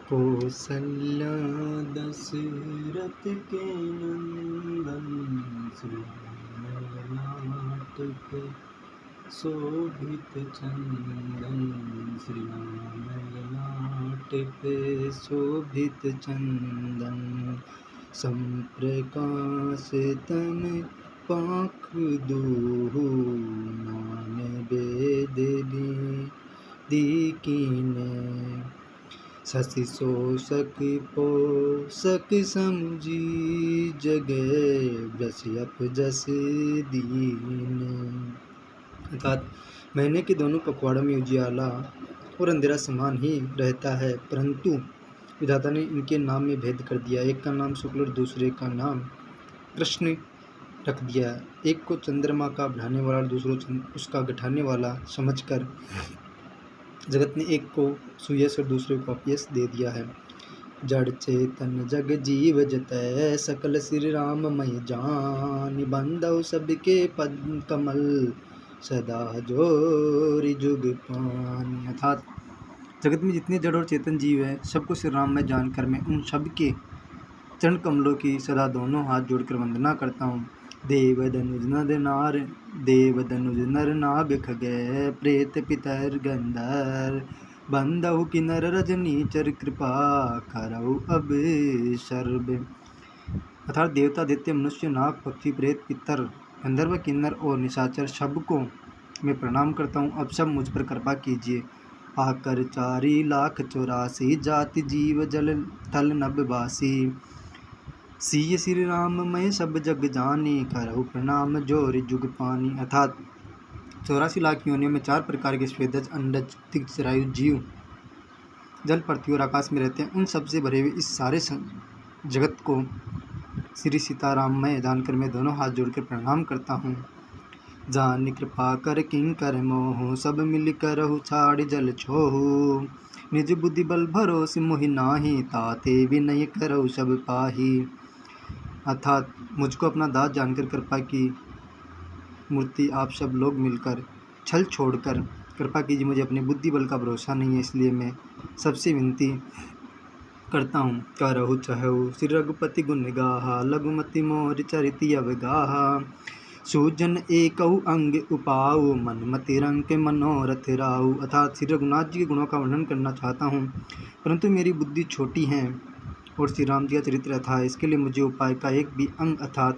कौसल्या दशरथ के नंदन, श्री ललाट पे शोभित चंदन, श्री राम ललाट पे शोभित चंदन। संप्रकाश तन पाख दूहु, नाम वेद दीकीने। शशि शोषक पोषक समझी, जगै वृषभ जस दीन। अर्थात महीने के दोनों पखवाड़ों में उजियाला और अंधेरा समान ही रहता है, परंतु विधाता ने इनके नाम में भेद कर दिया। एक का नाम शुक्ल और दूसरे का नाम कृष्ण रख दिया। एक को चंद्रमा का बढ़ाने वाला और दूसरा उसका घटाने वाला समझकर जगत ने एक को सुयश और दूसरे को अपयश दे दिया है। जड़ चेतन जग जीव जतै, सकल श्री राम मय जान। बंधौ सबके पद कमल, सदा जोरि जुग पान। अर्थात जगत में जितने जड़ और चेतन जीव हैं, सबको श्री राम में जानकर मैं उन सब के चरण कमलों की सदा दोनों हाथ जोड़कर वंदना करता हूँ। देव धनुज नर नाग खगै, प्रेत पितर गंधर। बंधु किन्नर रजनीचर, कृपा करौ अब सर्व। अर्थात देवता दैत्य मनुष्य नाग पक्षी प्रेत पितर गंधर्व किन्नर और निशाचर सबको मैं प्रणाम करता हूँ। अब सब मुझ पर कृपा कीजिए। आकर 4,84,00,000 जाति जीव जल थल नभवासी। सिय श्री राम मैं सब जग जानी, करहु प्रणाम जोरि जुग पानी। अर्थात 84 लाख योनियों में 4 प्रकार के स्वेदज अंडज तिग्ध जरायु जीव जल पृथ्वी और आकाश में रहते हैं। उन सबसे भरे हुए इस सारे जगत को श्री सीताराम मैं जानकर मैं दोनों हाथ जोड़कर प्रणाम करता हूँ। जान कृपा कर किंकर मोह, सब मिल करहु छाड़ जल छोहु। निज बुद्धि बल भरोसे मोहि नाही, ताते विनय करहु सब पाही। अर्थात मुझको अपना दास जानकर कृपा की मूर्ति आप सब लोग मिलकर छल छोड़कर कृपा कीजिए। मुझे अपने बुद्धि बल का भरोसा नहीं है, इसलिए मैं सबसे विनती करता हूँ। करहु चहु श्री रघुपति गुण गाहा, लघुमति मोर चरित अवगाहा। सूजन एकहु अंग उपाऊ, मन मति रंग मनोरथ राऊ। अर्थात श्री रघुनाथ जी के गुणों का वर्णन करना चाहता हूँ, परंतु मेरी बुद्धि छोटी है और श्री राम जी का चरित्र अथाह है। इसके लिए मुझे उपाय का एक भी अंग अर्थात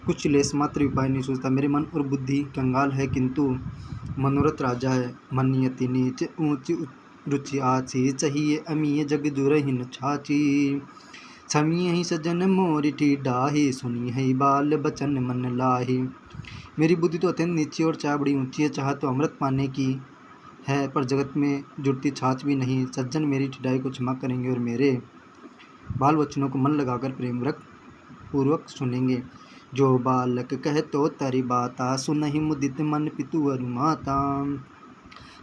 कुछ लेस मात्र उपाय नहीं सोचता। मेरे मन और बुद्धि कंगाल है, किंतु मनोरथ राजा है। मन यति नीच ऊंच रुचि आची, चाहिए अमीय जग जुरहिन छाची। छमिय ही सजन मोरि डाही, सुनी है बाल बचन मन लाही। मेरी बुद्धि तो अत्यंत नीची और चाह बड़ी ऊंची है। चाह तो अमृत पाने की है, पर जगत में जुड़ती छाछ भी नहीं। सज्जन मेरी ठिठाई को क्षमा करेंगे और मेरे बाल वचनों को मन लगाकर प्रेम पूर्वक सुनेंगे। जो बालक कह तो तरि बाता, सुनहि मुदित मन पितु अरु माता।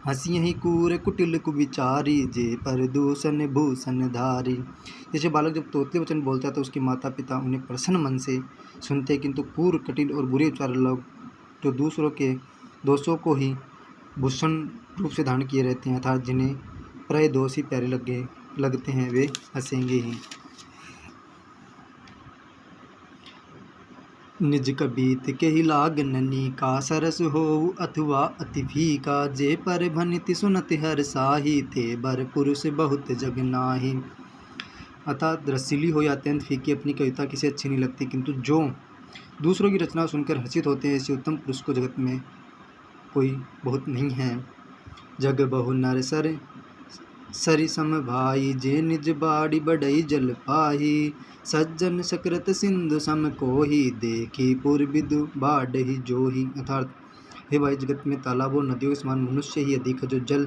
हंसी ही कूर कुटिल कुविचारी, जे पर दूषण भूषण धारी। जैसे बालक जब तोतले वचन बोलता है तो उसके माता पिता उन्हें प्रसन्न मन से सुनते, किंतु क्रूर कटिल और बुरे विचार लोग जो दूसरों के दोषों को ही भूषण रूप से धारण किए रहते हैं, अर्थात जिन्हें प्राय दोष ही प्यारे लगते हैं, वे हंसेंगे ही। निज कबीत के ही लागननी का, सरस हो अथवा अति फीका। जे पर भनिति सुनति हर साही, ते बर पुरुष बहुत जग नाही। अर्थात रसीली हो या अत्यंत फीकी अपनी कविता किसी अच्छी नहीं लगती, किंतु जो दूसरों की रचना सुनकर हर्षित होते हैं, ऐसे उत्तम पुरुष को जगत में कोई बहुत नहीं है। जग बहु नर सरि सम भाई, जे निज बाड़ी बढ़ई जल पाही। सज्जन सकृत सिंधु सम कोही, देखी पुर विदु बाढ़ही जोही। अर्थात हे भाई, जगत में तालाबों और नदियों के समान मनुष्य ही अधिक है, जो जल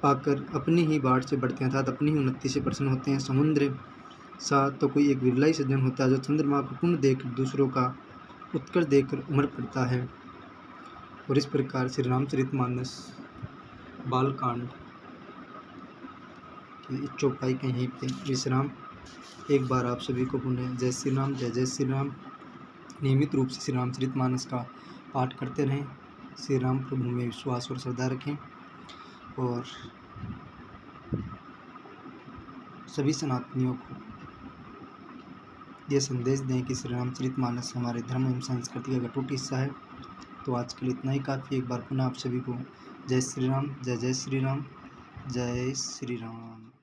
पाकर अपनी ही बाढ़ से बढ़ते हैं, अर्थात अपनी ही उन्नति से प्रसन्न होते हैं। समुद्र सा तो कोई एक विरला ही सज्जन होता है, जो चंद्रमा को पुण्य देकर दूसरों का उत्कर्ष देखकर उमड़ पड़ता है। और इस प्रकार श्री रामचरितमानस बालकांड की चौपाई के यहीं पे विश्राम। एक बार आप सभी को पुनः जय श्री राम, जय जय श्री राम। नियमित रूप से श्री रामचरितमानस का पाठ करते रहें। श्री राम प्रभु में विश्वास और श्रद्धा रखें और सभी सनातनियों को ये संदेश दें कि श्री रामचरितमानस हमारे धर्म एवं संस्कृति का अटूट हिस्सा है। तो आज के लिए इतना ही काफ़ी। एक बार पुनः आप सभी को जय श्री राम, जय जय श्री राम, जय श्री राम।